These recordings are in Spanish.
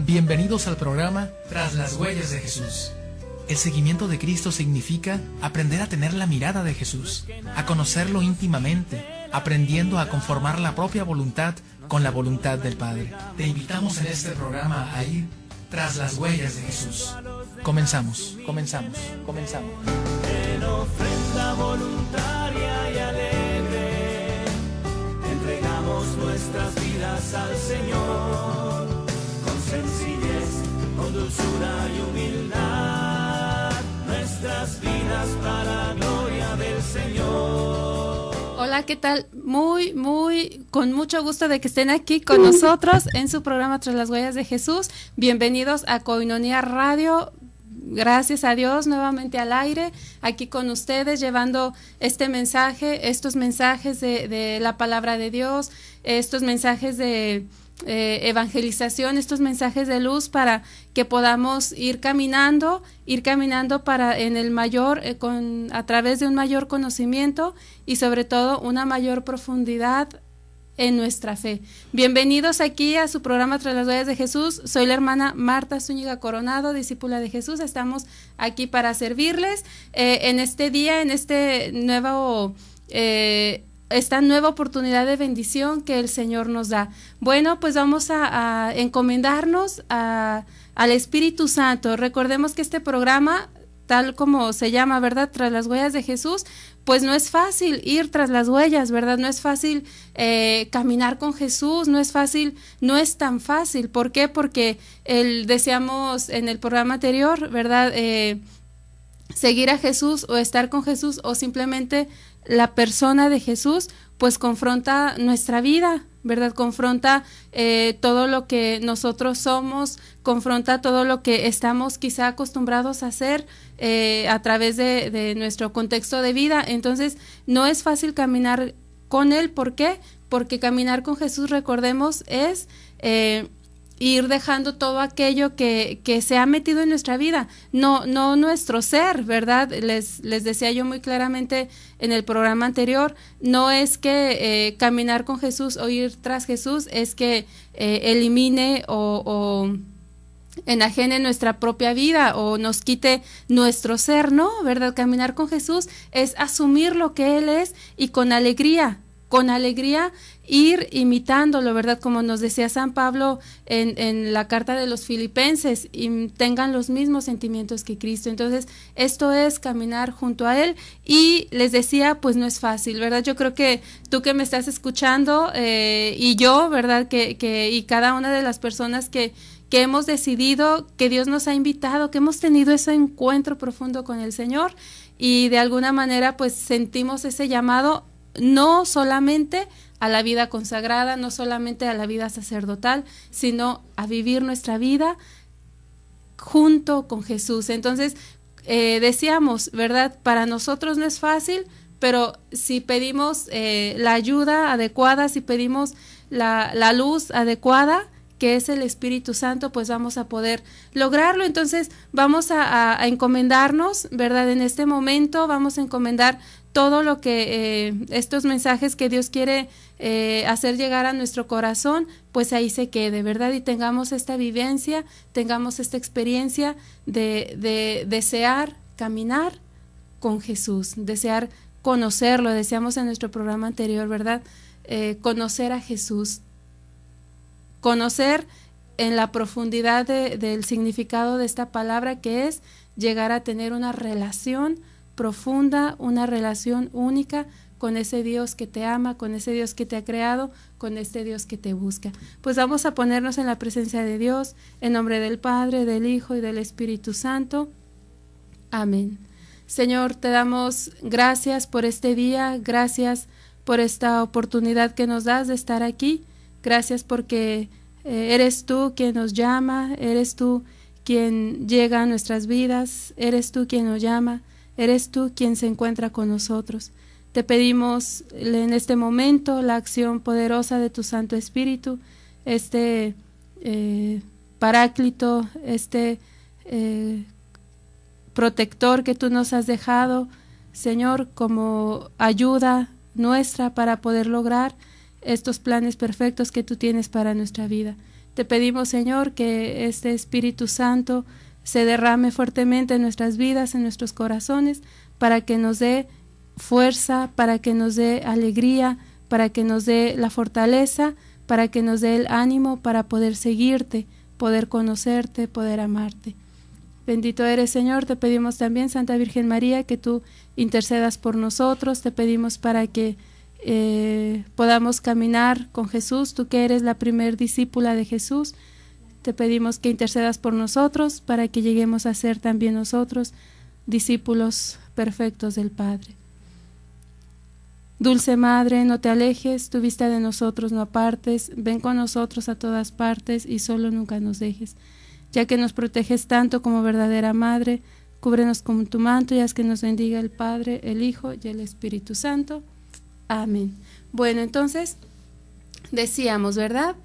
Bienvenidos al programa Tras las Huellas de Jesús. El seguimiento de Cristo significa aprender a tener la mirada de Jesús, a conocerlo íntimamente, aprendiendo a conformar la propia voluntad con la voluntad del Padre. Te invitamos en este programa a ir tras las huellas de Jesús. Comenzamos. En ofrenda voluntaria y alegre, entregamos nuestras vidas al Señor, con sencillez, con dulzura y humildad, nuestras vidas para la gloria del Señor. Hola, ¿qué tal? Con mucho gusto de que estén aquí con nosotros en su programa Tras las Huellas de Jesús. Bienvenidos a Koinonia Radio. Gracias a Dios, nuevamente al aire, aquí con ustedes, llevando este mensaje, estos mensajes de la palabra de Dios, estos mensajes de evangelización, estos mensajes de luz para que podamos ir caminando para en el mayor, a través de un mayor conocimiento y sobre todo una mayor profundidad en nuestra fe. Bienvenidos aquí a su programa Tras las Huellas de Jesús. Soy la hermana Marta Zúñiga Coronado, discípula de Jesús. Estamos aquí para servirles en este día, en esta nueva oportunidad de bendición que el Señor nos da. Bueno, pues vamos a encomendarnos al Espíritu Santo. Recordemos que este programa, tal como se llama, ¿verdad? Tras las Huellas de Jesús, pues no es fácil ir tras las huellas, ¿verdad? No es fácil caminar con Jesús, no es tan fácil. ¿Por qué? Porque decíamos en el programa anterior, ¿verdad? Seguir a Jesús o estar con Jesús o simplemente la persona de Jesús, pues confronta nuestra vida, ¿verdad? Confronta todo lo que nosotros somos, confronta todo lo que estamos quizá acostumbrados a hacer a través de nuestro contexto de vida. Entonces, no es fácil caminar con Él. ¿Por qué? Porque caminar con Jesús, recordemos, es ir dejando todo aquello que se ha metido en nuestra vida, no nuestro ser, ¿verdad? Les decía yo muy claramente en el programa anterior, no es que caminar con Jesús o ir tras Jesús es que elimine o enajene nuestra propia vida o nos quite nuestro ser, ¿no? ¿Verdad? Caminar con Jesús es asumir lo que Él es y con alegría ir imitándolo, ¿verdad? Como nos decía San Pablo en la carta de los Filipenses, y tengan los mismos sentimientos que Cristo. Entonces, esto es caminar junto a Él, y les decía, pues no es fácil, ¿verdad? Yo creo que tú que me estás escuchando y yo, ¿verdad? Y cada una de las personas que hemos decidido, que Dios nos ha invitado, que hemos tenido ese encuentro profundo con el Señor, y de alguna manera pues sentimos ese llamado no solamente a la vida consagrada, no solamente a la vida sacerdotal, sino a vivir nuestra vida junto con Jesús. Entonces, decíamos, ¿verdad? Para nosotros no es fácil, pero si pedimos la ayuda adecuada, si pedimos la luz adecuada, que es el Espíritu Santo, pues vamos a poder lograrlo. Entonces vamos a encomendarnos, ¿verdad? En este momento vamos a encomendar todo lo que estos mensajes que Dios quiere hacer llegar a nuestro corazón, pues ahí se quede, ¿verdad? Y tengamos esta vivencia, tengamos esta experiencia de desear caminar con Jesús, desear conocerlo. Decíamos en nuestro programa anterior, ¿verdad? Conocer a Jesús, conocer en la profundidad del significado de esta palabra, que es llegar a tener una relación profunda, una relación única con ese Dios que te ama, con ese Dios que te ha creado, con este Dios que te busca. Pues vamos a ponernos en la presencia de Dios, en nombre del Padre, del Hijo y del Espíritu Santo. Amén. Señor, te damos gracias por este día, gracias por esta oportunidad que nos das de estar aquí. Gracias porque eres tú quien nos llama, eres tú quien llega a nuestras vidas, eres tú quien nos llama, eres tú quien se encuentra con nosotros. Te pedimos en este momento la acción poderosa de tu Santo Espíritu, este paráclito, este protector que tú nos has dejado, Señor, como ayuda nuestra para poder lograr estos planes perfectos que tú tienes para nuestra vida. Te pedimos, Señor, que este Espíritu Santo se derrame fuertemente en nuestras vidas, en nuestros corazones, para que nos dé fuerza, para que nos dé alegría, para que nos dé la fortaleza, para que nos dé el ánimo para poder seguirte, poder conocerte, poder amarte. Bendito eres, Señor. Te pedimos también, Santa Virgen María, que tú intercedas por nosotros. Te pedimos para que podamos caminar con Jesús, tú que eres la primer discípula de Jesús. Te pedimos que intercedas por nosotros para que lleguemos a ser también nosotros discípulos perfectos del Padre. Dulce Madre, no te alejes, tu vista de nosotros no apartes, ven con nosotros a todas partes y solo nunca nos dejes. Ya que nos proteges tanto como verdadera Madre, cúbrenos con tu manto y haz que nos bendiga el Padre, el Hijo y el Espíritu Santo. Amén. Bueno, entonces, decíamos, ¿verdad?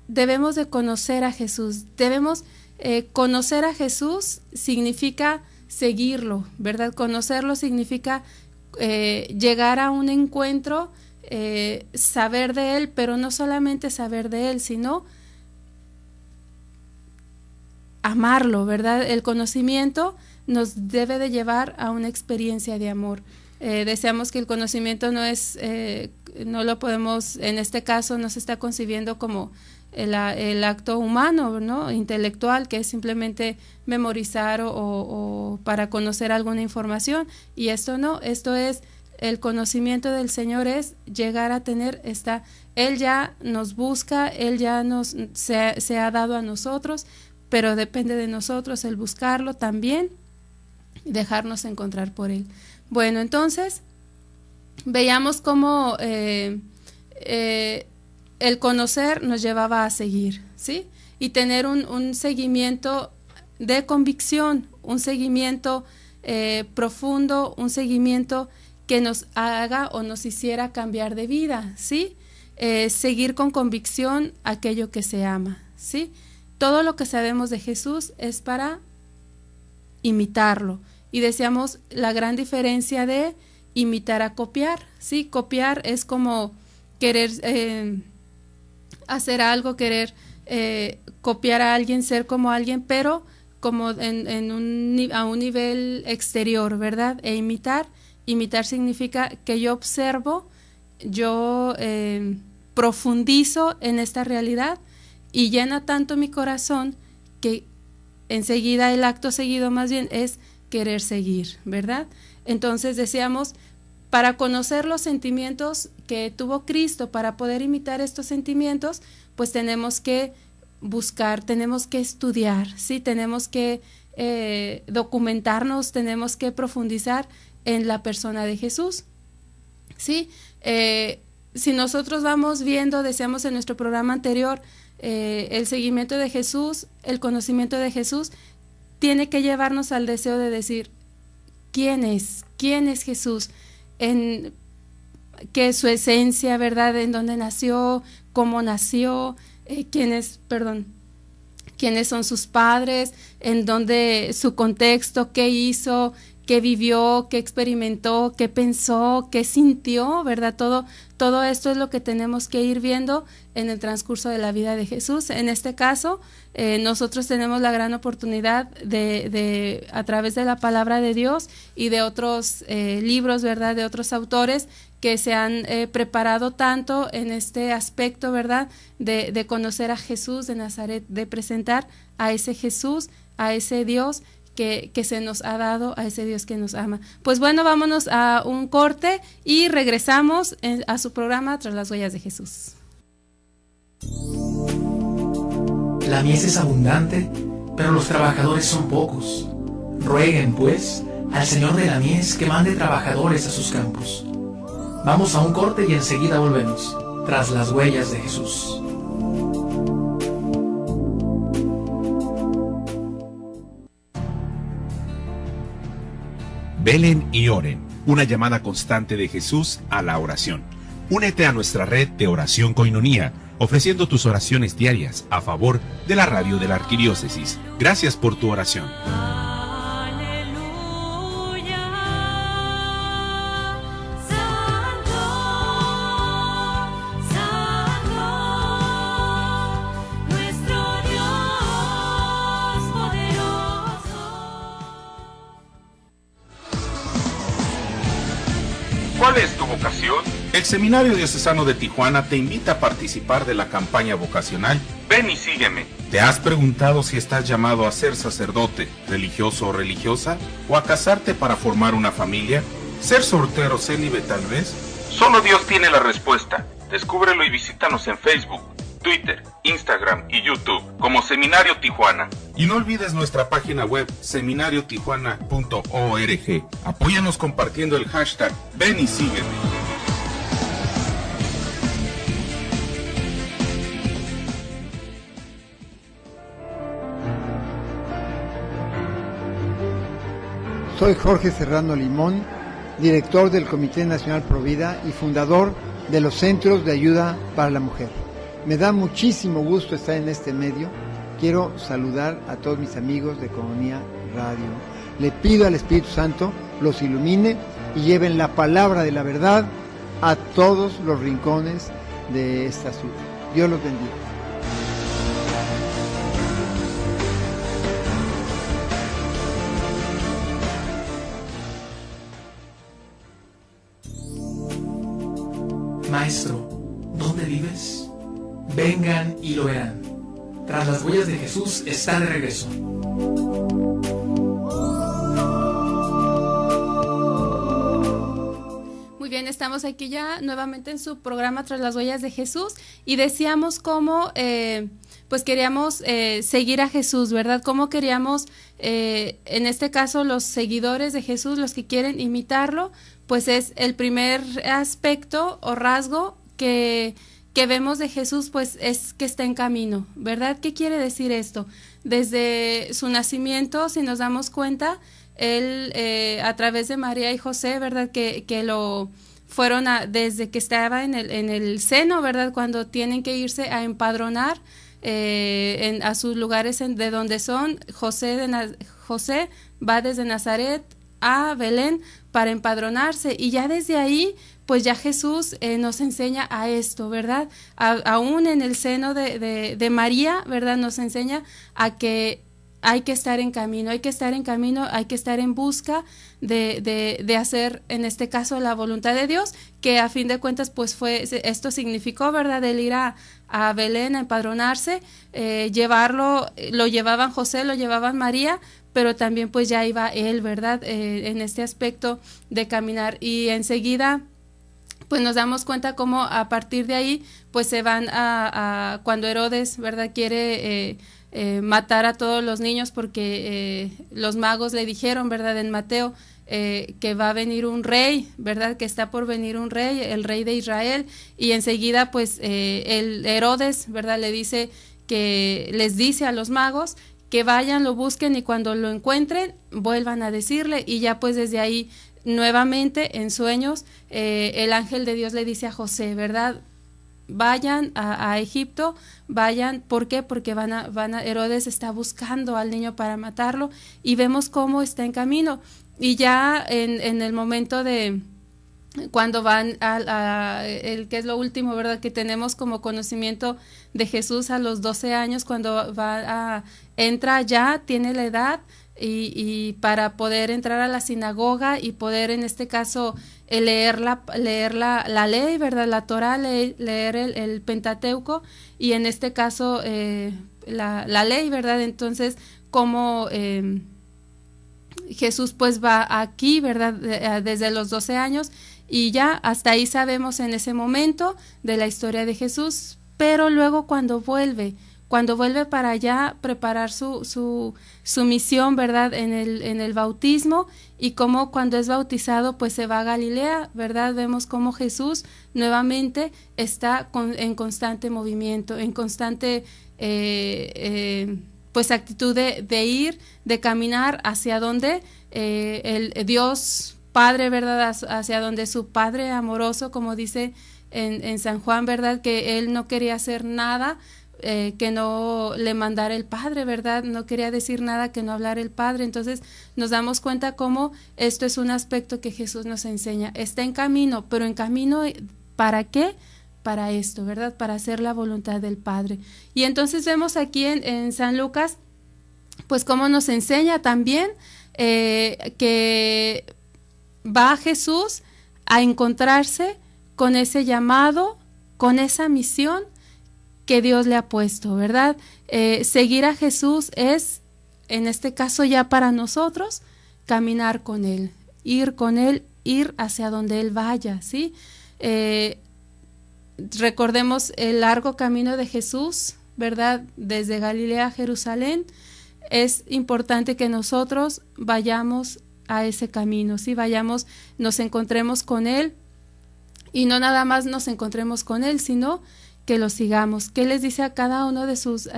Debemos de conocer a Jesús. Conocer a Jesús significa seguirlo, ¿verdad? Conocerlo significa llegar a un encuentro, saber de Él, pero no solamente saber de Él, sino amarlo, ¿verdad? El conocimiento nos debe de llevar a una experiencia de amor. Deseamos que el conocimiento no lo podemos, en este caso no se está concibiendo como el acto humano, ¿no? Intelectual, que es simplemente memorizar o para conocer alguna información, y esto no, esto es el conocimiento del Señor, es llegar a tener Él ya nos busca, Él ya se ha dado a nosotros, pero depende de nosotros el buscarlo también y dejarnos encontrar por Él. Bueno, entonces veíamos cómo el conocer nos llevaba a seguir, ¿sí? Y tener un seguimiento de convicción, un seguimiento profundo, un seguimiento que nos haga o nos hiciera cambiar de vida, ¿sí? Seguir con convicción aquello que se ama, ¿sí? Todo lo que sabemos de Jesús es para imitarlo. Y decíamos la gran diferencia de imitar a copiar, ¿sí? Copiar es como querer hacer algo, querer copiar a alguien, ser como alguien, pero como a un nivel exterior, ¿verdad? E imitar significa que yo observo, yo profundizo en esta realidad y llena tanto mi corazón que enseguida, el acto seguido más bien es querer seguir, ¿verdad? Entonces decíamos, para conocer los sentimientos que tuvo Cristo, para poder imitar estos sentimientos, pues tenemos que buscar, tenemos que estudiar, ¿sí? Tenemos que documentarnos, tenemos que profundizar en la persona de Jesús, ¿sí? Si nosotros vamos viendo, decíamos en nuestro programa anterior, el seguimiento de Jesús, el conocimiento de Jesús, tiene que llevarnos al deseo de decir, ¿quién es Jesús? ¿Qué es su esencia, verdad? ¿En dónde nació? ¿Cómo nació? ¿Quiénes son sus padres? ¿En dónde su contexto? ¿Qué hizo? ¿Qué vivió? ¿Qué experimentó? ¿Qué pensó? ¿Qué sintió? ¿Verdad? Todo esto es lo que tenemos que ir viendo en el transcurso de la vida de Jesús. En este caso, nosotros tenemos la gran oportunidad de a través de la palabra de Dios y de otros libros, ¿verdad? De otros autores que se han preparado tanto en este aspecto, ¿verdad? De conocer a Jesús de Nazaret, de presentar a ese Jesús, a ese Dios que se nos ha dado, a ese Dios que nos ama. Pues bueno, vámonos a un corte y regresamos a su programa Tras las huellas de Jesús. La mies es abundante, pero los trabajadores son pocos. Rueguen, pues, al Señor de la mies que mande trabajadores a sus campos. Vamos a un corte y enseguida volvemos. Tras las huellas de Jesús. Velen y oren, una llamada constante de Jesús a la oración. Únete a nuestra red de oración Koinonía, ofreciendo tus oraciones diarias a favor de la radio de la Arquidiócesis. Gracias por tu oración. vocación? El Seminario Diocesano de Tijuana te invita a participar de la campaña vocacional Ven y sígueme. ¿Te has preguntado si estás llamado a ser sacerdote, religioso o religiosa? ¿O a casarte para formar una familia? ¿Ser soltero célibe tal vez? Solo Dios tiene la respuesta. Descúbrelo y visítanos en Facebook, Twitter, Instagram y YouTube como Seminario Tijuana. Y no olvides nuestra página web seminariotijuana.org. Apóyanos compartiendo el hashtag Ven y sígueme. Soy Jorge Serrano Limón, director del Comité Nacional Provida y fundador de los Centros de Ayuda para la Mujer. Me da muchísimo gusto estar en este medio. Quiero saludar a todos mis amigos de Economía Radio. Le pido al Espíritu Santo los ilumine y lleven la palabra de la verdad a todos los rincones de esta ciudad. Dios los bendiga. Maestro, ¿dónde vives? Vengan y lo verán. Tras las huellas de Jesús está de regreso. Muy bien, estamos aquí ya nuevamente en su programa Tras las huellas de Jesús y decíamos cómo pues queríamos seguir a Jesús, ¿verdad? Cómo queríamos, en este caso, los seguidores de Jesús, los que quieren imitarlo, pues es el primer aspecto o rasgo que vemos de Jesús, pues es que está en camino, ¿verdad? ¿Qué quiere decir esto? Desde su nacimiento, si nos damos cuenta, él a través de María y José, ¿verdad? Que lo fueron desde que estaba en el seno, ¿verdad? Cuando tienen que irse a empadronar a sus lugares de donde son. José va desde Nazaret a Belén para empadronarse y ya desde ahí pues ya Jesús nos enseña a esto, ¿verdad? Aún en el seno de María, ¿verdad? Nos enseña a que hay que estar en camino, hay que estar en busca de hacer, en este caso, la voluntad de Dios, que a fin de cuentas, pues esto significó, ¿verdad? El ir a Belén a empadronarse, lo llevaban José, lo llevaban María, pero también pues ya iba él, ¿verdad? En este aspecto de caminar y enseguida pues nos damos cuenta cómo a partir de ahí pues se van cuando Herodes, ¿verdad? Quiere matar a todos los niños porque los magos le dijeron, ¿verdad? En Mateo que va a venir un rey, ¿verdad? Que está por venir un rey, el rey de Israel, y enseguida pues el Herodes, ¿verdad? Les dice a los magos que vayan, lo busquen y cuando lo encuentren vuelvan a decirle, y ya pues desde ahí nuevamente en sueños el ángel de Dios le dice a José, ¿verdad? Vayan a Egipto, vayan, ¿por qué? Porque Herodes está buscando al niño para matarlo y vemos cómo está en camino, y ya en el momento de cuando van el que es lo último, ¿verdad? Que tenemos como conocimiento de Jesús a los 12 años, cuando entra ya, tiene la edad y para poder entrar a la sinagoga y poder en este caso leer la ley, ¿verdad? La Torá, leer el Pentateuco y en este caso la ley, ¿verdad? Entonces, como Jesús pues va aquí, ¿verdad? Desde los 12 años y ya hasta ahí sabemos en ese momento de la historia de Jesús, pero luego cuando vuelve para allá preparar su misión, ¿verdad? En el bautismo, y como cuando es bautizado pues se va a Galilea, ¿verdad? Vemos cómo Jesús nuevamente está en constante movimiento, en constante pues actitud de ir, de caminar hacia donde el Dios Padre, ¿verdad? Hacia donde su Padre amoroso, como dice en San Juan, ¿verdad? Que él no quería hacer nada que no le mandara el Padre, ¿verdad? No quería decir nada que no hablara el Padre. Entonces nos damos cuenta cómo esto es un aspecto que Jesús nos enseña. Está en camino, pero en camino ¿para qué? Para esto, ¿verdad? Para hacer la voluntad del Padre. Y entonces vemos aquí en San Lucas, pues cómo nos enseña también que va Jesús a encontrarse con ese llamado, con esa misión que Dios le ha puesto, ¿verdad? Seguir a Jesús es, en este caso ya para nosotros, caminar con Él, ir hacia donde Él vaya, ¿sí? Recordemos el largo camino de Jesús, ¿verdad? Desde Galilea a Jerusalén. Es importante que nosotros vayamos a ese camino, ¿sí? Vayamos, nos encontremos con Él, y no nada más nos encontremos con Él, sino que lo sigamos. ¿Qué les dice a cada uno de sus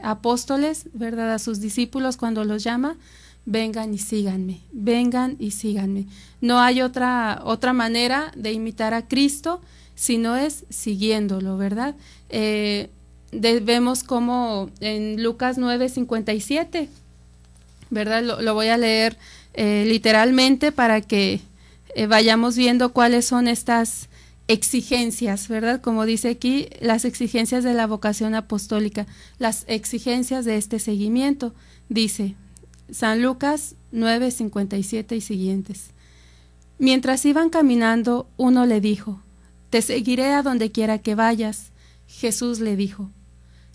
apóstoles, ¿verdad? A sus discípulos cuando los llama: vengan y síganme, vengan y síganme. No hay otra manera de imitar a Cristo, sino es siguiéndolo, ¿verdad? Vemos como en Lucas 9:57, ¿verdad? Lo voy a leer literalmente para que vayamos viendo cuáles son estas exigencias, ¿verdad? Como dice aquí, las exigencias de la vocación apostólica, las exigencias de este seguimiento. Dice San Lucas 9:57 y siguientes: mientras iban caminando, uno le dijo: te seguiré a donde quiera que vayas. Jesús le dijo: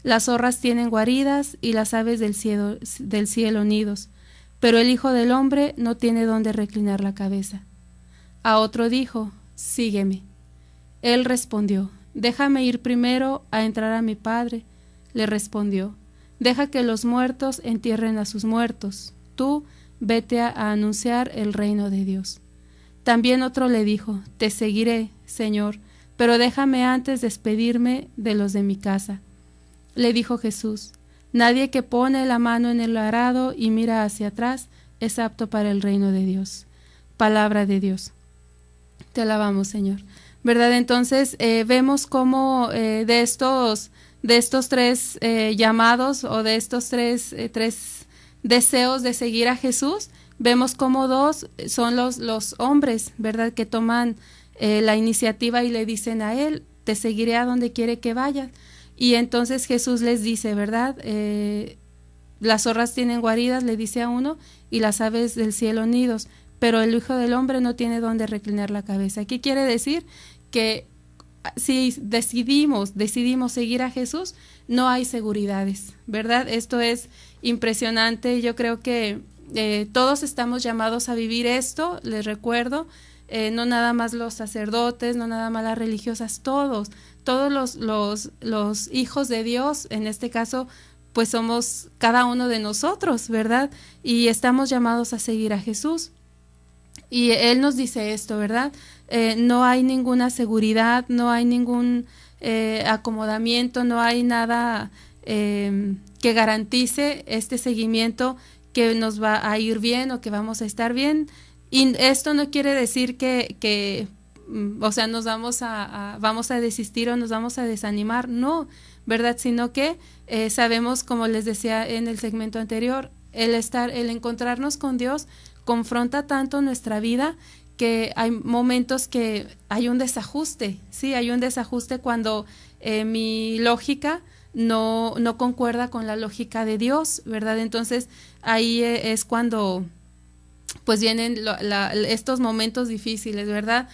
las zorras tienen guaridas y las aves del cielo nidos, pero el Hijo del Hombre no tiene donde reclinar la cabeza. A otro dijo: sígueme. Él respondió: déjame ir primero a entrar a mi Padre. Le respondió: deja que los muertos entierren a sus muertos. Tú vete a anunciar el reino de Dios. También otro le dijo: te seguiré, Señor, pero déjame antes despedirme de los de mi casa. Le dijo Jesús: nadie que pone la mano en el arado y mira hacia atrás es apto para el reino de Dios. Palabra de Dios. Te alabamos, Señor. ¿Verdad? Entonces vemos cómo de estos tres llamados, o de estos tres deseos de seguir a Jesús, vemos cómo dos son los hombres, ¿verdad? Que toman la iniciativa y le dicen a Él: te seguiré a donde quiere que vayas. Y entonces Jesús les dice, ¿verdad? Las zorras tienen guaridas, le dice a uno, y las aves del cielo nidos, pero el Hijo del Hombre no tiene donde reclinar la cabeza. ¿Qué quiere decir? Que si decidimos seguir a Jesús, no hay seguridades, ¿verdad? Esto es impresionante. Yo creo que todos estamos llamados a vivir esto, les recuerdo, no nada más los sacerdotes, no nada más las religiosas, todos los hijos de Dios, en este caso, pues somos cada uno de nosotros, ¿verdad? Y estamos llamados a seguir a Jesús. Y Él nos dice esto, ¿verdad? No hay ninguna seguridad, no hay ningún acomodamiento, no hay nada que garantice este seguimiento, que nos va a ir bien o que vamos a estar bien. Y esto no quiere decir que o sea, nos vamos a desistir o nos vamos a desanimar, no, ¿verdad? Sino que sabemos, como les decía en el segmento anterior, el encontrarnos con Dios confronta tanto nuestra vida que hay momentos que hay un desajuste, sí, hay un desajuste cuando mi lógica no concuerda con la lógica de Dios, ¿verdad? Entonces ahí es cuando pues vienen estos momentos difíciles, ¿verdad?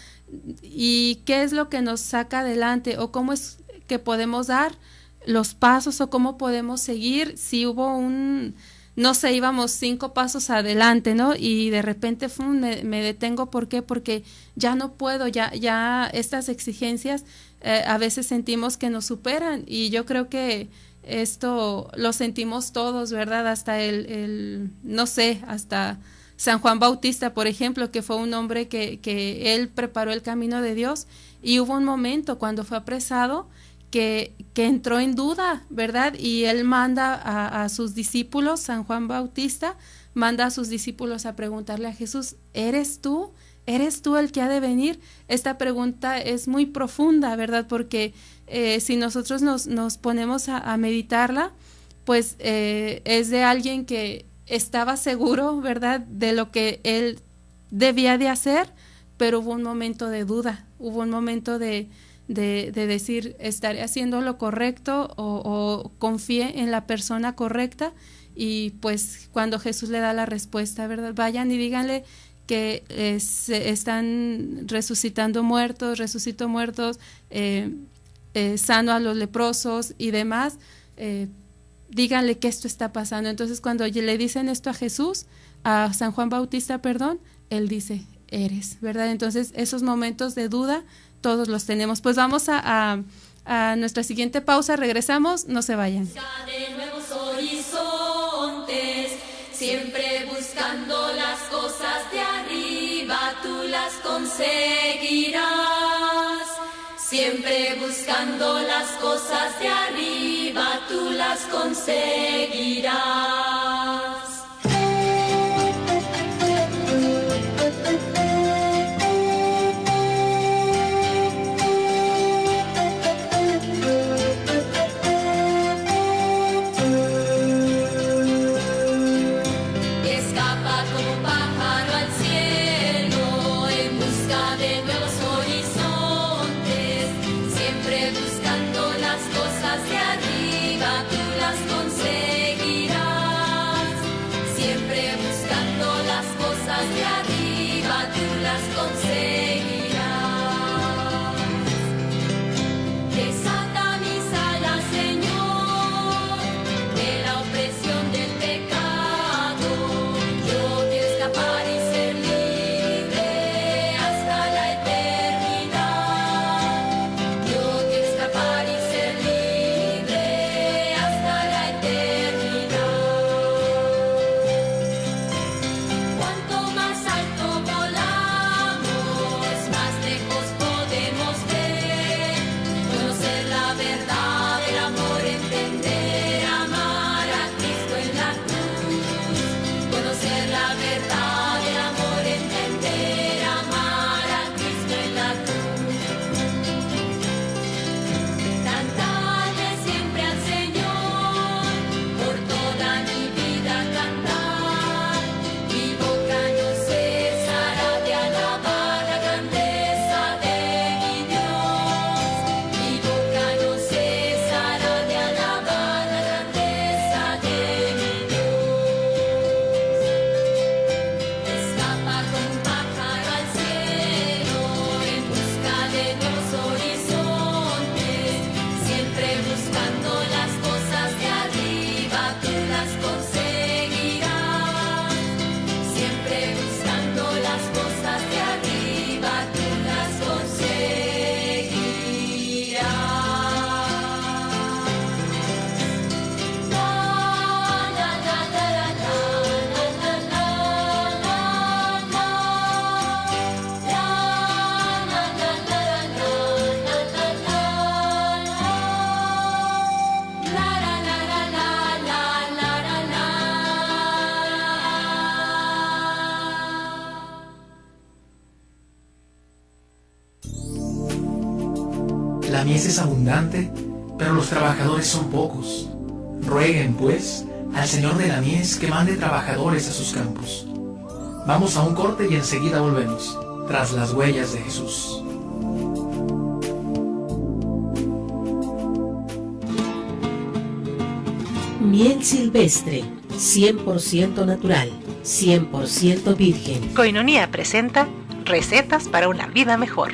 ¿Y qué es lo que nos saca adelante? ¿O cómo es que podemos dar los pasos? ¿O cómo podemos seguir si hubo no sé, íbamos 5 pasos adelante, ¿no? Y de repente me detengo. ¿Por qué? Porque ya no puedo, ya estas exigencias a veces sentimos que nos superan, y yo creo que esto lo sentimos todos, ¿verdad? Hasta no sé, hasta San Juan Bautista, por ejemplo, que fue un hombre que él preparó el camino de Dios, y hubo un momento cuando fue apresado que entró en duda, ¿verdad? Y él manda a sus discípulos, San Juan Bautista, manda a sus discípulos a preguntarle a Jesús: ¿eres tú? ¿Eres tú el que ha de venir? Esta pregunta es muy profunda, ¿verdad? Porque si nosotros nos ponemos a meditarla, pues es de alguien que estaba seguro, ¿verdad?, de lo que él debía de hacer, pero hubo un momento de duda, hubo un momento de decir: ¿estaré haciendo lo correcto o confié en la persona correcta? Y pues cuando Jesús le da la respuesta, ¿verdad? Vayan y díganle que se están resucitando muertos, resucito muertos, sano a los leprosos y demás, díganle que esto está pasando. Entonces cuando le dicen esto a Jesús, a San Juan Bautista, perdón, él dice, eres, ¿verdad? Entonces esos momentos de duda todos los tenemos. Pues vamos a nuestra siguiente pausa, regresamos, no se vayan. De nuevos horizontes, siempre buscando las cosas de arriba, tú las conseguirás. Siempre buscando las cosas de arriba, tú las conseguirás. La mies es abundante, pero los trabajadores son pocos. Rueguen, pues, al Señor de la mies que mande trabajadores a sus campos. Vamos a un corte y enseguida volvemos, tras las huellas de Jesús. Miel silvestre, 100% natural, 100% virgen. Koinonia presenta recetas para una vida mejor.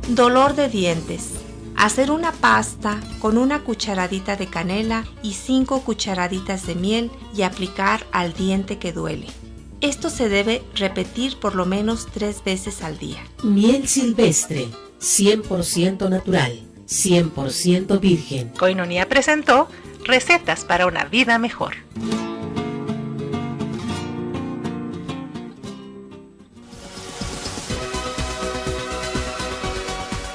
Dolor de dientes. Hacer una pasta con una cucharadita de canela y 5 cucharaditas de miel y aplicar al diente que duele. Esto se debe repetir por lo menos 3 veces al día. Miel silvestre, 100% natural, 100% virgen. Koinonia presentó recetas para una vida mejor.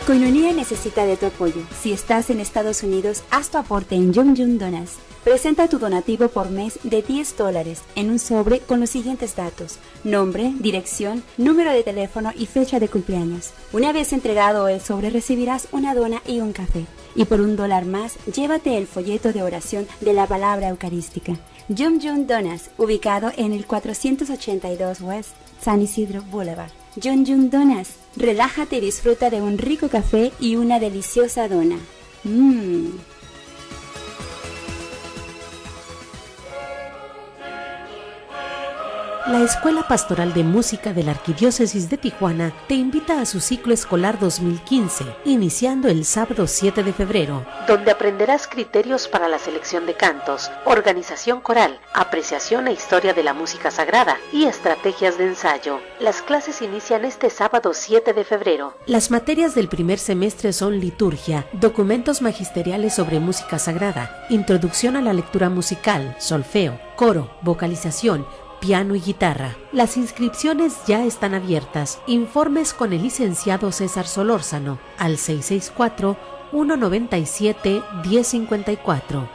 Koinonia necesita de tu apoyo. Si estás en Estados Unidos, haz tu aporte en Yum Yum Donas. Presenta tu donativo por mes de $10 en un sobre con los siguientes datos: nombre, dirección, número de teléfono y fecha de cumpleaños. Una vez entregado el sobre, recibirás una dona y un café. Y por $1 más, llévate el folleto de oración de la palabra eucarística. Yum Yum Donas, ubicado en el 482 West San Isidro Boulevard. Yum Yum Donas, relájate y disfruta de un rico café y una deliciosa dona. La Escuela Pastoral de Música de la Arquidiócesis de Tijuana te invita a su ciclo escolar 2015, iniciando el sábado 7 de febrero, donde aprenderás criterios para la selección de cantos, organización coral, apreciación e historia de la música sagrada y estrategias de ensayo. Las clases inician este sábado 7 de febrero. Las materias del primer semestre son liturgia, documentos magisteriales sobre música sagrada, introducción a la lectura musical, solfeo, coro, vocalización, piano y guitarra. Las inscripciones ya están abiertas. Informes con el licenciado César Solórzano al 664-197-1054.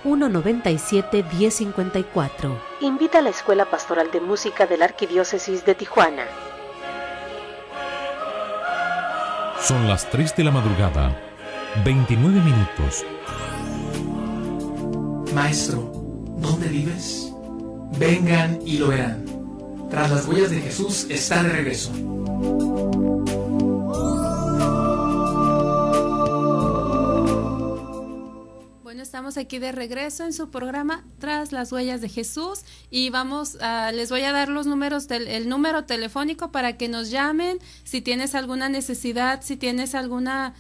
664-197-1054. Invita a la Escuela Pastoral de Música de la Arquidiócesis de Tijuana. Son las 3 de la madrugada, 29 minutos. Maestro, ¿dónde vives? Vengan y lo verán. Tras las huellas de Jesús está de regreso. Bueno, estamos aquí de regreso en su programa Tras las huellas de Jesús y les voy a dar los números el número telefónico para que nos llamen si tienes alguna necesidad, si tienes alguna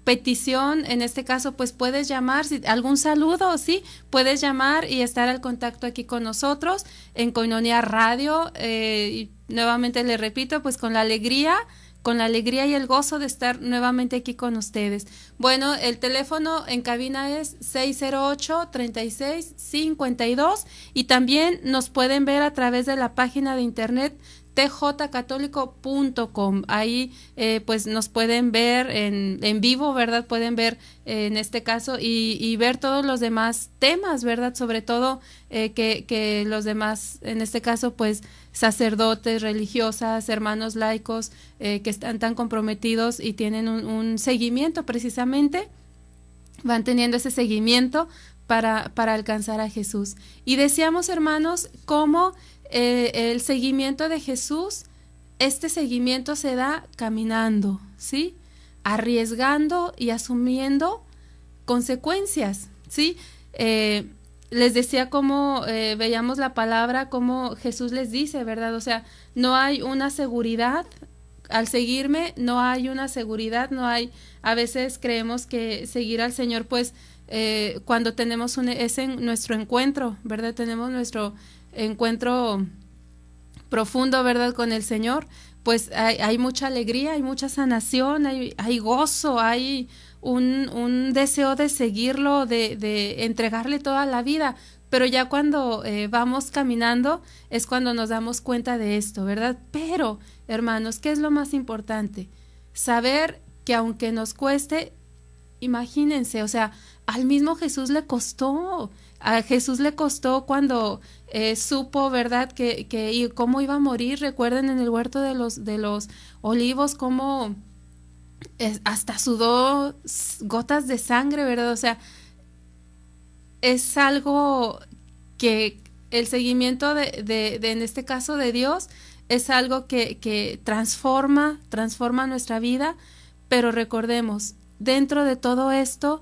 petición, en este caso pues puedes llamar, si algún saludo, sí, puedes llamar y estar al contacto aquí con nosotros en Koinonia Radio, y nuevamente le repito, pues con la alegría y el gozo de estar nuevamente aquí con ustedes. Bueno, el teléfono en cabina es 608-3652 y también nos pueden ver a través de la página de internet tjcatólico.com. Ahí pues nos pueden ver en vivo, ¿verdad? Pueden ver en este caso y ver todos los demás temas, ¿verdad? Sobre todo que los demás, en este caso pues sacerdotes, religiosas, hermanos laicos que están tan comprometidos y tienen un seguimiento precisamente, van teniendo ese seguimiento para alcanzar a Jesús. Y decíamos, hermanos, cómo el seguimiento de Jesús, este seguimiento se da caminando, ¿sí? Arriesgando y asumiendo consecuencias, ¿sí? Les decía cómo veíamos la palabra, cómo Jesús les dice, ¿verdad? O sea, no hay una seguridad, al seguirme no hay una seguridad, no hay, a veces creemos que seguir al Señor, pues, cuando tenemos nuestro encuentro, ¿verdad? Tenemos nuestro encuentro profundo, ¿verdad? Con el Señor, pues hay mucha alegría, hay mucha sanación, hay gozo, hay un deseo de seguirlo, de entregarle toda la vida, pero ya cuando vamos caminando es cuando nos damos cuenta de esto, ¿verdad? Pero, hermanos, ¿qué es lo más importante? Saber que aunque nos cueste, imagínense, o sea, al mismo Jesús le costó, a Jesús le costó cuando supo, ¿verdad?, que cómo iba a morir. Recuerden en el huerto de los olivos cómo hasta sudó gotas de sangre, ¿verdad? O sea, es algo que el seguimiento de en este caso de Dios es algo que transforma nuestra vida, pero recordemos, dentro de todo esto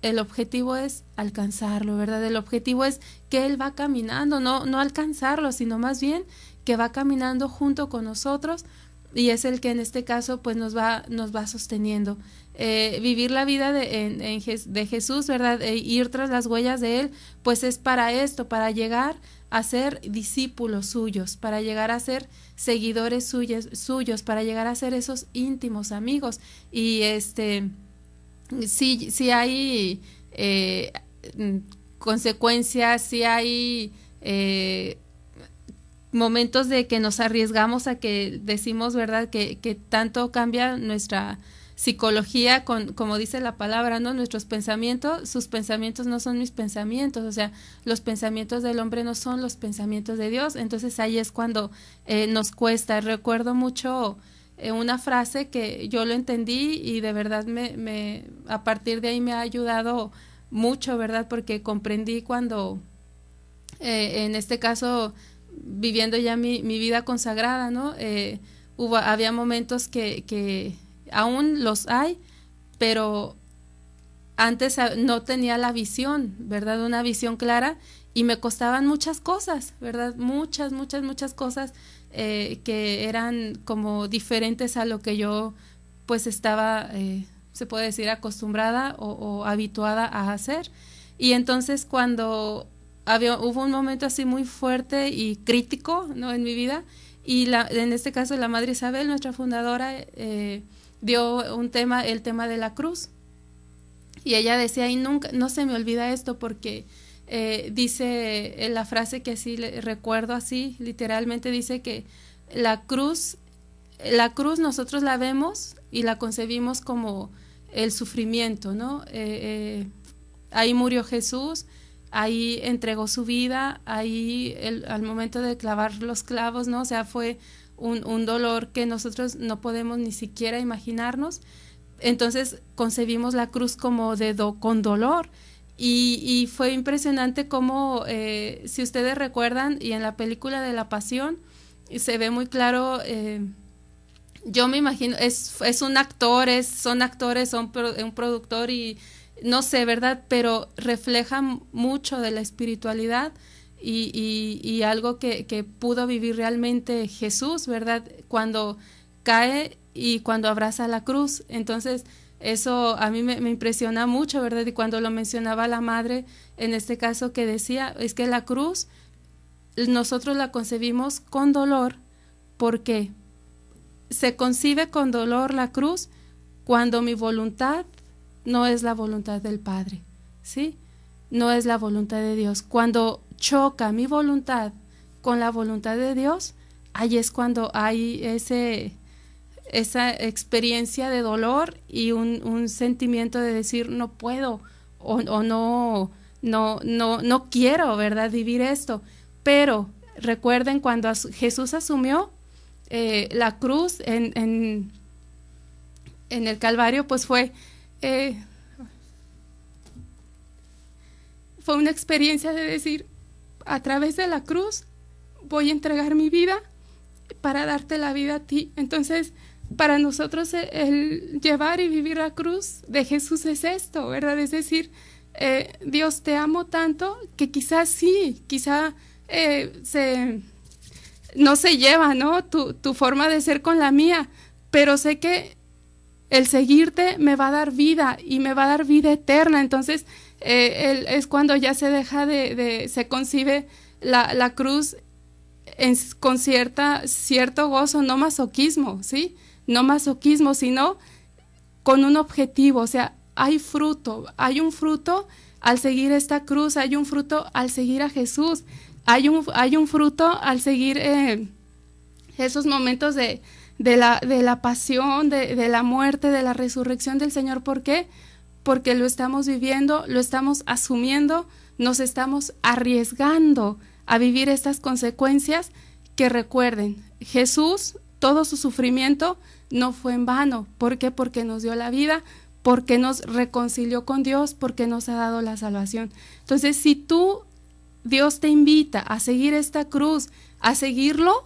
el objetivo es alcanzarlo, ¿verdad? El objetivo es que Él va caminando, no alcanzarlo, sino más bien que va caminando junto con nosotros y es el que en este caso pues nos va sosteniendo. Vivir la vida de Jesús, ¿verdad? Ir tras las huellas de Él, pues es para esto, para llegar a ser discípulos suyos, para llegar a ser seguidores suyos, para llegar a ser esos íntimos amigos. Y sí hay consecuencias, sí hay momentos de que nos arriesgamos a que decimos, ¿verdad?, que tanto cambia nuestra psicología como dice la palabra, ¿no? Nuestros pensamientos, sus pensamientos no son mis pensamientos, o sea, los pensamientos del hombre no son los pensamientos de Dios. Entonces ahí es cuando nos cuesta. Recuerdo mucho una frase que yo lo entendí y de verdad a partir de ahí me ha ayudado mucho, ¿verdad? Porque comprendí cuando, en este caso, viviendo ya mi vida consagrada, ¿no? Había momentos que aún los hay, pero antes no tenía la visión, ¿verdad? Una visión clara, y me costaban muchas cosas, ¿verdad? Muchas cosas que eran como diferentes a lo que yo pues estaba, se puede decir, acostumbrada o habituada a hacer. Y entonces cuando hubo un momento así muy fuerte y crítico, ¿no?, en mi vida, y en este caso la Madre Isabel, nuestra fundadora, dio el tema de la cruz, y ella decía, y nunca, no se me olvida esto, porque dice la frase que así recuerdo, así literalmente dice que la cruz nosotros la vemos y la concebimos como el sufrimiento, ¿no? Ahí murió Jesús, ahí entregó su vida, ahí al momento de clavar los clavos, ¿no? O sea, fue un dolor que nosotros no podemos ni siquiera imaginarnos. Entonces concebimos la cruz como con dolor, y fue impresionante como, si ustedes recuerdan, y en la película de La Pasión se ve muy claro, yo me imagino, es un actor, son un productor, y no sé, ¿verdad? Pero refleja mucho de la espiritualidad y algo que pudo vivir realmente Jesús, ¿verdad? Cuando cae y cuando abraza la cruz. Entonces, eso a mí me impresiona mucho, ¿verdad? Y cuando lo mencionaba la Madre, en este caso, que decía, es que la cruz nosotros la concebimos con dolor, porque se concibe con dolor la cruz cuando mi voluntad no es la voluntad del Padre, ¿sí? No es la voluntad de Dios. Cuando choca mi voluntad con la voluntad de Dios, ahí es cuando hay esa experiencia de dolor y un sentimiento de decir no puedo o no quiero, ¿verdad?, vivir esto. Pero recuerden, cuando Jesús asumió la cruz en el Calvario, pues fue una experiencia de decir, a través de la cruz voy a entregar mi vida para darte la vida a ti. Entonces, para nosotros el llevar y vivir la cruz de Jesús es esto, ¿verdad? Es decir, Dios, te amo tanto que quizás no se lleva, ¿no?, tu forma de ser con la mía, pero sé que el seguirte me va a dar vida y me va a dar vida eterna. Entonces es cuando ya se deja se concibe la cruz con cierto gozo, no masoquismo, ¿sí? No masoquismo, sino con un objetivo. O sea, hay un fruto al seguir esta cruz, hay un fruto al seguir a Jesús, hay un fruto al seguir esos momentos de la pasión, de la muerte, de la resurrección del Señor. ¿Por qué? Porque lo estamos viviendo, lo estamos asumiendo, nos estamos arriesgando a vivir estas consecuencias. Que recuerden, Jesús, todo su sufrimiento no fue en vano. ¿Por qué? Porque nos dio la vida, porque nos reconcilió con Dios, porque nos ha dado la salvación. Entonces, si Dios te invita a seguir esta cruz, a seguirlo,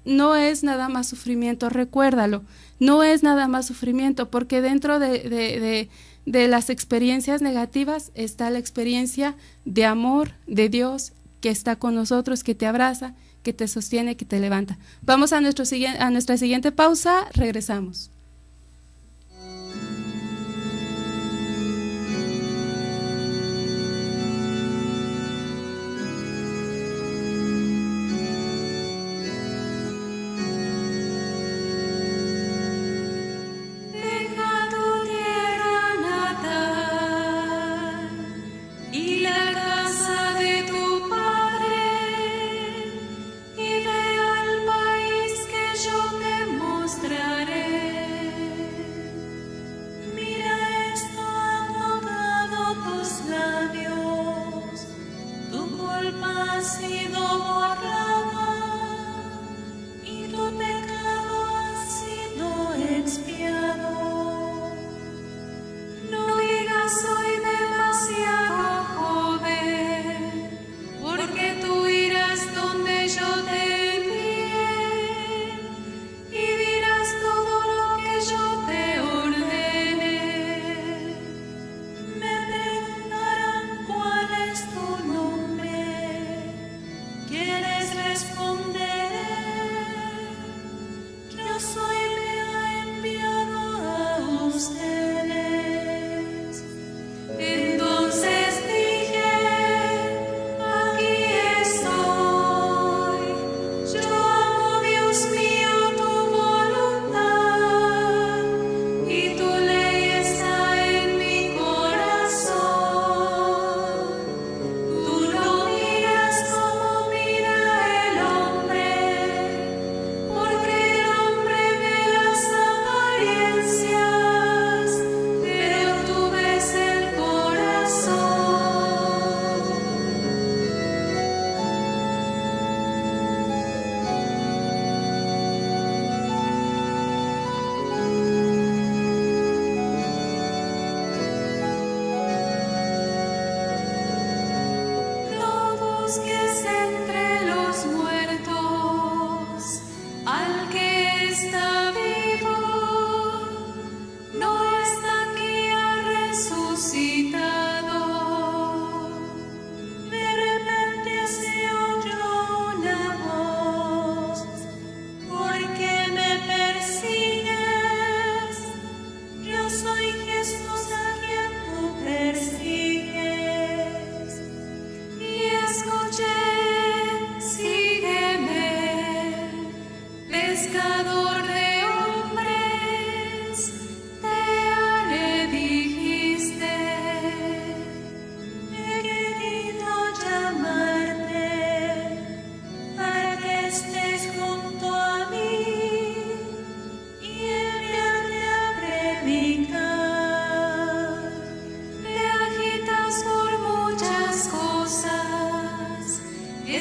no es nada más sufrimiento, recuérdalo, no es nada más sufrimiento, porque dentro de las experiencias negativas está la experiencia de amor de Dios que está con nosotros, que te abraza, que te sostiene, que te levanta. Vamos a nuestra siguiente pausa, regresamos. Mostraré.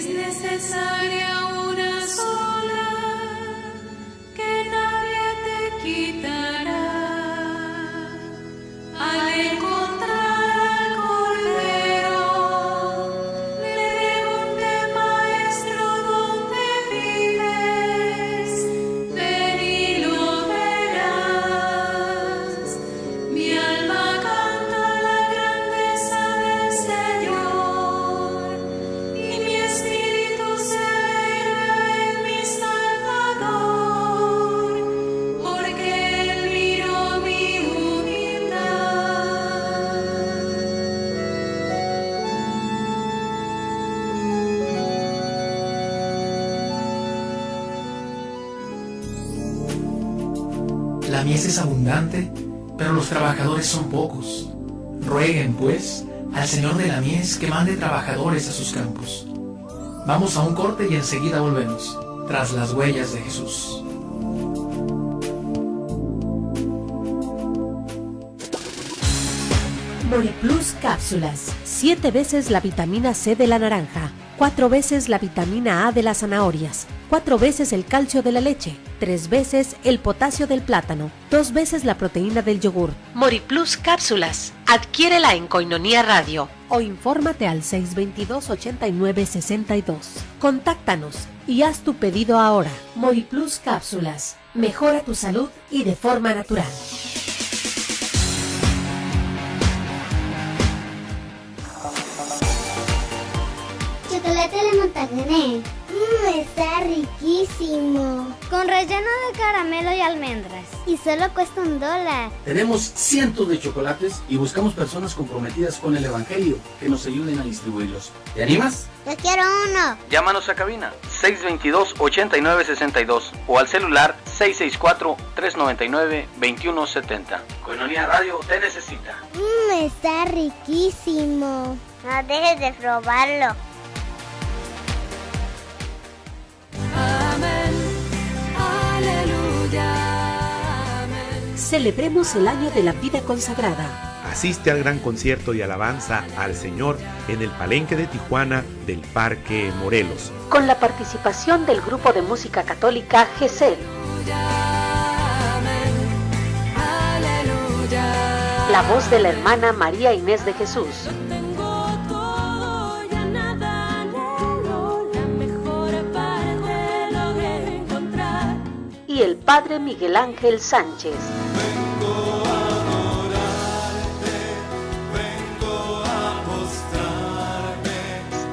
es necesaria una sola que nadie te quitará. Al encontrar al Cordero, le pregunté, Maestro, ¿dónde vives? Ven y lo verás. Mi alma canta la grandeza del Señor, y mi espíritu se alegra en mi Salvador, porque Él miró mi La mies es abundante, pero los trabajadores son pocos. Rueguen, pues, al Señor de la mies que mande trabajadores a sus campos. Vamos a un corte y enseguida volvemos, tras las huellas de Jesús. Moriplus Cápsulas. 7 veces la vitamina C de la naranja, 4 veces la vitamina A de las zanahorias, 4 veces el calcio de la leche, 3 veces el potasio del plátano, 2 veces la proteína del yogur. Moriplus Cápsulas. Adquiérela en Koinonia Radio. O infórmate al 622-8962. Contáctanos y haz tu pedido ahora. Moriplus Cápsulas. Mejora tu salud y de forma natural. Chocolate de Montaner. Está riquísimo. Con relleno de caramelo y almendras. Y solo cuesta $1. Tenemos cientos de chocolates y buscamos personas comprometidas con el Evangelio que nos ayuden a distribuirlos. ¿Te animas? Yo quiero uno. Llámanos a cabina 622-8962 o al celular 664-399-2170. Koinonia Radio te necesita. Está riquísimo. No dejes de probarlo. Celebremos el año de la vida consagrada. Asiste al gran concierto de alabanza al Señor en el Palenque de Tijuana del Parque Morelos, con la participación del grupo de música católica GESEL. La voz de la hermana María Inés de Jesús. Y el padre Miguel Ángel Sánchez.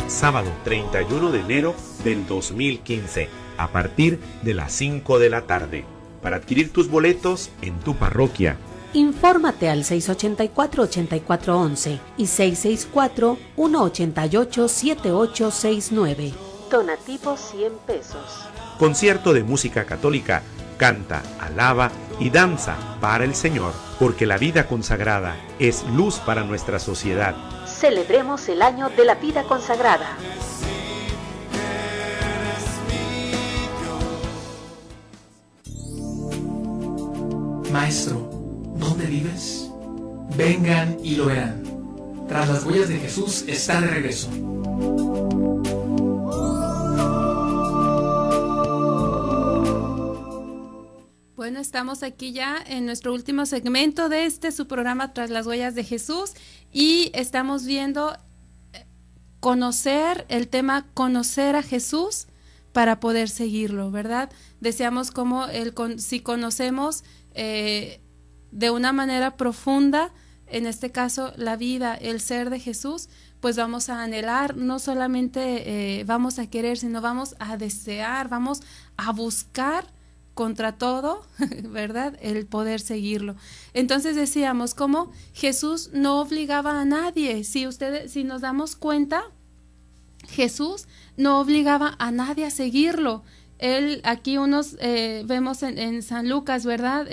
Sábado 31 de enero del 2015, a partir de las 5 de la tarde. Para adquirir tus boletos en tu parroquia. Infórmate al 684-8411 y 664-188-7869. Donativo 100 pesos. Concierto de música católica, canta, alaba y danza para el Señor, porque la vida consagrada es luz para nuestra sociedad. Celebremos el año de la vida consagrada. Maestro, ¿dónde vives? Vengan y lo verán. Tras las huellas de Jesús está de regreso. Bueno, estamos aquí ya en nuestro último segmento de su programa Tras las huellas de Jesús y estamos viendo conocer a Jesús para poder seguirlo, ¿verdad? Deseamos como si conocemos de una manera profunda, en este caso la vida, el ser de Jesús, pues vamos a anhelar, no solamente vamos a querer, sino vamos a desear, vamos a buscar contra todo, ¿verdad? El poder seguirlo. Entonces decíamos cómo Jesús no obligaba a nadie. Si nos damos cuenta, Jesús no obligaba a nadie a seguirlo. Él, aquí vemos en San Lucas, ¿verdad?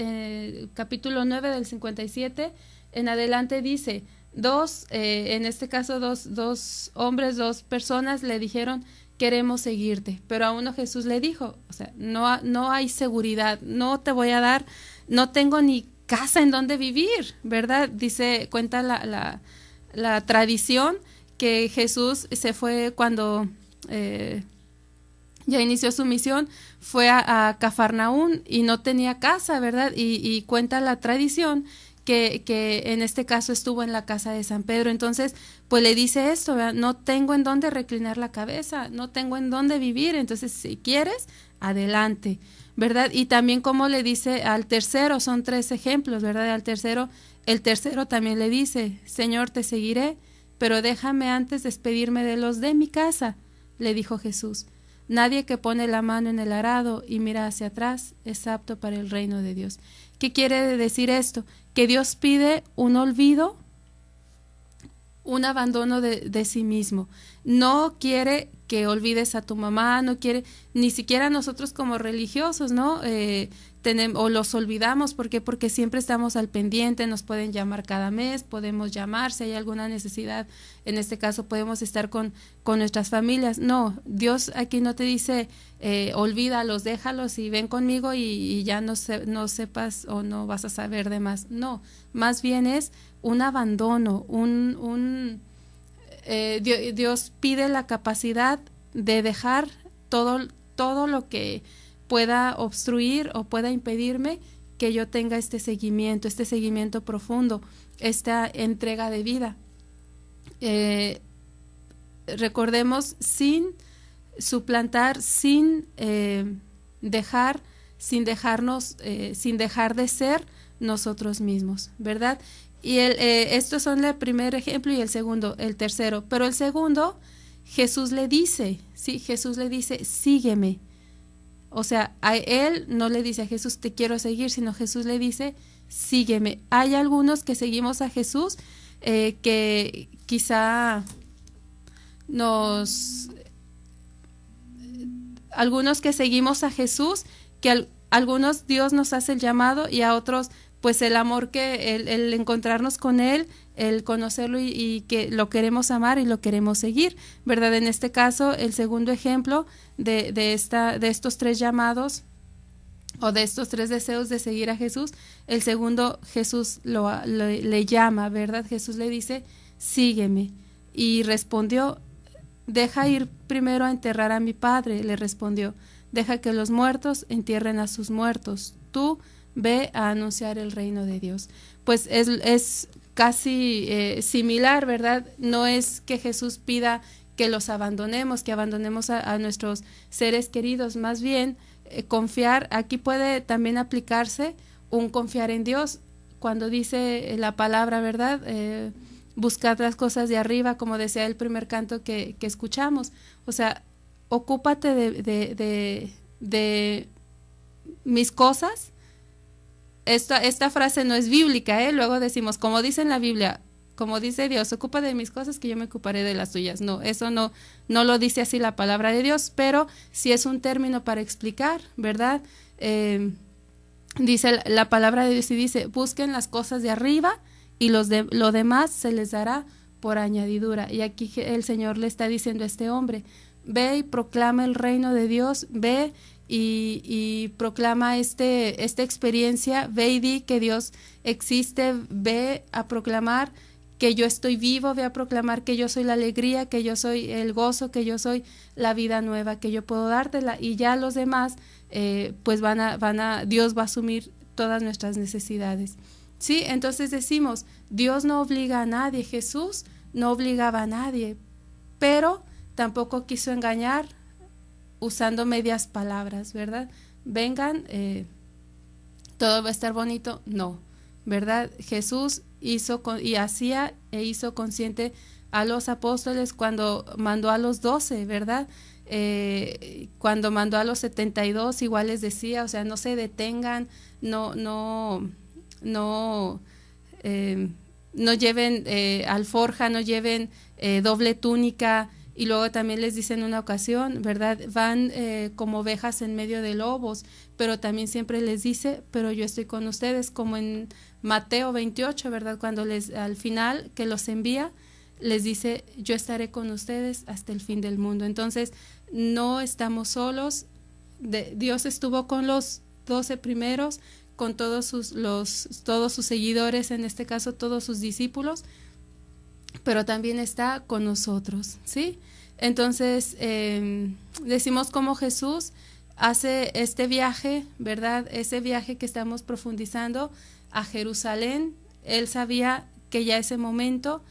Capítulo 9 del 57, en adelante dice, en este caso dos hombres, dos personas le dijeron, queremos seguirte, pero a uno Jesús le dijo, o sea, no hay seguridad, no te voy a dar, no tengo ni casa en donde vivir, ¿verdad? Cuenta la tradición que Jesús se fue cuando ya inició su misión, fue a Cafarnaún y no tenía casa, ¿verdad? Y cuenta la tradición que en este caso estuvo en la casa de San Pedro. Entonces, pues le dice esto, ¿verdad? No tengo en dónde reclinar la cabeza, no tengo en dónde vivir, entonces si quieres, adelante, ¿verdad? Y también como le dice al tercero, son 3 ejemplos, ¿verdad? El tercero también le dice, Señor, te seguiré, pero déjame antes despedirme de los de mi casa, le dijo Jesús. Nadie que pone la mano en el arado y mira hacia atrás es apto para el reino de Dios. ¿Qué quiere decir esto? Que Dios pide un olvido, un abandono de sí mismo. No quiere que olvides a tu mamá, no quiere, ni siquiera nosotros como religiosos, ¿no? O los olvidamos, ¿por qué? Porque siempre estamos al pendiente, nos pueden llamar cada mes, podemos llamar si hay alguna necesidad, en este caso podemos estar con nuestras familias. No, Dios aquí no te dice, olvídalos, déjalos y ven conmigo y ya no sepas o no vas a saber de más. No, más bien es un abandono, Dios pide la capacidad de dejar todo lo que pueda obstruir o pueda impedirme que yo tenga este seguimiento profundo, esta entrega de vida. Recordemos, sin suplantar, sin dejar de ser nosotros mismos, ¿verdad? Y estos son el primer ejemplo y el tercero. Pero el segundo, Jesús le dice, sígueme. O sea, a él no le dice a Jesús, te quiero seguir, sino Jesús le dice, sígueme. Hay algunos que seguimos a Jesús que quizá algunos que seguimos a Jesús, que algunos Dios nos hace el llamado y a otros pues el amor el encontrarnos con Él, el conocerlo y que lo queremos amar y lo queremos seguir, ¿verdad? En este caso, el segundo ejemplo de estos 3 llamados o de estos 3 deseos de seguir a Jesús, el segundo Jesús le llama, ¿verdad? Jesús le dice, sígueme. Y respondió, deja ir primero a enterrar a mi padre, le respondió, deja que los muertos entierren a sus muertos, tú ve a anunciar el reino de Dios. Pues es casi similar, ¿verdad? No es que Jesús pida que los abandonemos, que abandonemos a nuestros seres queridos, más bien confiar, aquí puede también aplicarse un confiar en Dios, cuando dice la palabra, ¿verdad? Buscad las cosas de arriba, como decía el primer canto que escuchamos, o sea, ocúpate de mis cosas. Esta frase no es bíblica, luego decimos, como dice en la Biblia, como dice Dios, ocupa de mis cosas que yo me ocuparé de las tuyas. No, eso no lo dice así la palabra de Dios, pero sí es un término para explicar, ¿verdad? Dice la palabra de Dios y dice, busquen las cosas de arriba y lo demás se les dará por añadidura. Y aquí el Señor le está diciendo a este hombre, ve y proclama el reino de Dios, ve y proclama esta experiencia, ve y di que Dios existe, ve a proclamar que yo estoy vivo, ve a proclamar que yo soy la alegría, que yo soy el gozo, que yo soy la vida nueva, que yo puedo dártela, y ya los demás pues Dios va a asumir todas nuestras necesidades. Sí, entonces decimos, Dios no obliga a nadie, Jesús no obligaba a nadie, pero tampoco quiso engañar usando medias palabras, ¿verdad? Vengan, todo va a estar bonito. No, ¿verdad? Jesús hizo consciente a los apóstoles cuando mandó a los 12, ¿verdad? Cuando mandó a los 72, igual les decía, o sea, no se detengan, no lleven alforja, no lleven doble túnica. Y luego también les dice en una ocasión, ¿verdad? Van como ovejas en medio de lobos, pero también siempre les dice, pero yo estoy con ustedes, como en Mateo 28, ¿verdad? Cuando al final que los envía, les dice, yo estaré con ustedes hasta el fin del mundo. Entonces, no estamos solos. Dios estuvo con los 12 primeros, con todos sus seguidores, en este caso todos sus discípulos, pero también está con nosotros, ¿sí? Entonces, decimos cómo Jesús hace este viaje, ¿verdad? Ese viaje que estamos profundizando a Jerusalén. Él sabía que ya ese momento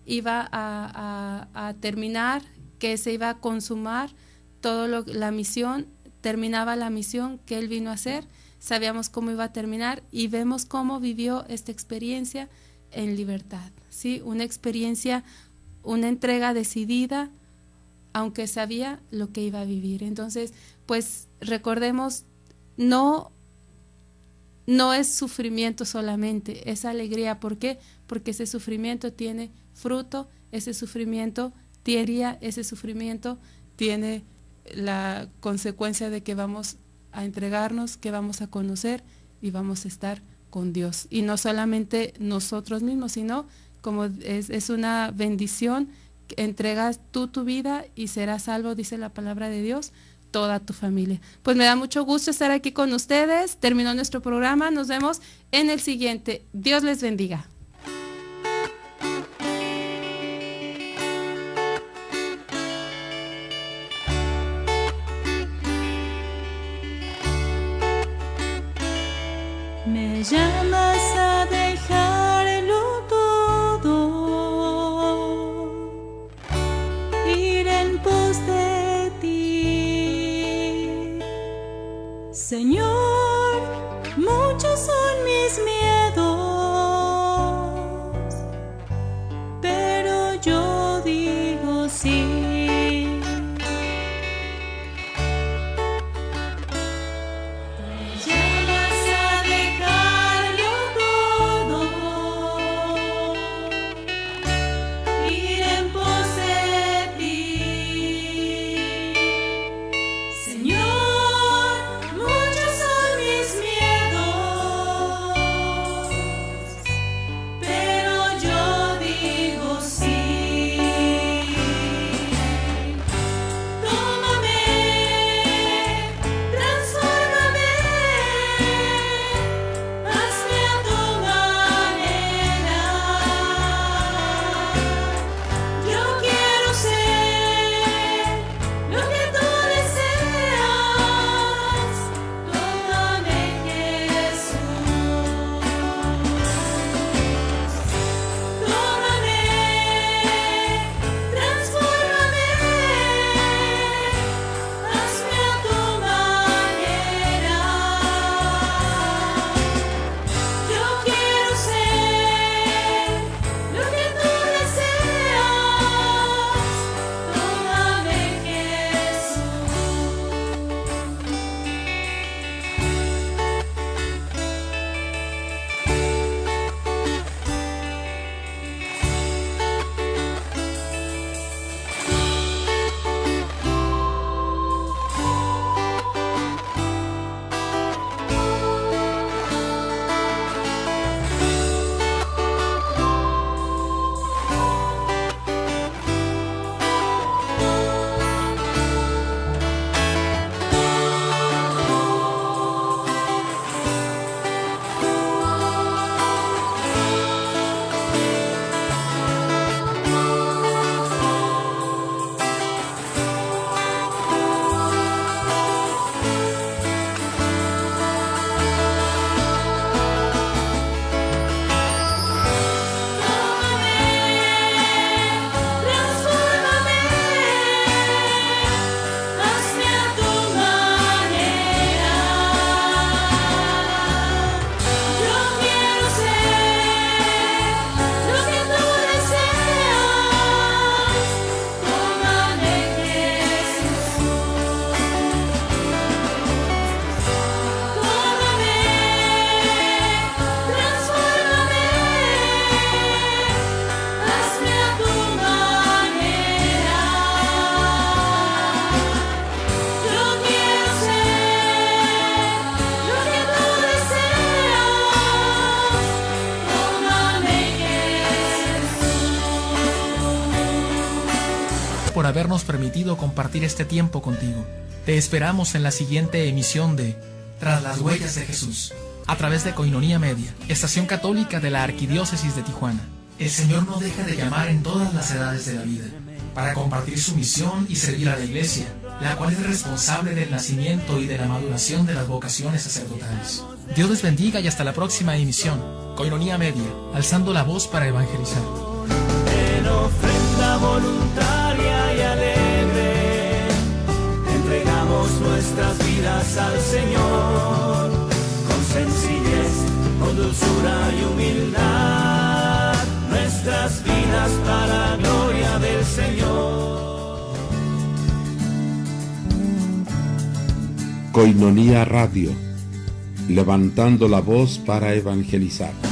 iba a terminar, que se iba a consumar la misión, terminaba la misión que él vino a hacer. Sabíamos cómo iba a terminar y vemos cómo vivió esta experiencia en libertad, ¿sí? Una experiencia, una entrega decidida, aunque sabía lo que iba a vivir. Entonces, pues recordemos, no es sufrimiento solamente, es alegría. ¿Por qué? Porque ese sufrimiento tiene fruto, ese sufrimiento tiene la consecuencia de que vamos a entregarnos, que vamos a conocer y vamos a estar con Dios. Y no solamente nosotros mismos, sino como es una bendición, entregas tú tu vida y serás salvo, dice la palabra de Dios, toda tu familia. Pues me da mucho gusto estar aquí con ustedes. Terminó nuestro programa, nos vemos en el siguiente. Dios les bendiga. Me llamas a dejarlo todo, ir en pos de ti. Señor, muchos son mis miedos, pero yo digo sí. por habernos permitido compartir este tiempo contigo. Te esperamos en la siguiente emisión de Tras las Huellas de Jesús, a través de Koinonia Media, estación católica de la Arquidiócesis de Tijuana. El Señor no deja de llamar en todas las edades de la vida, para compartir su misión y servir a la Iglesia, la cual es responsable del nacimiento y de la maduración de las vocaciones sacerdotales. Dios les bendiga y hasta la próxima emisión. Coinonía Media, alzando la voz para evangelizar. En ofrenda voluntaria y alegre, entregamos nuestras vidas al Señor, con sencillez, con dulzura y humildad, nuestras vidas para gloria del Señor. Coinonía Radio, levantando la voz para evangelizar.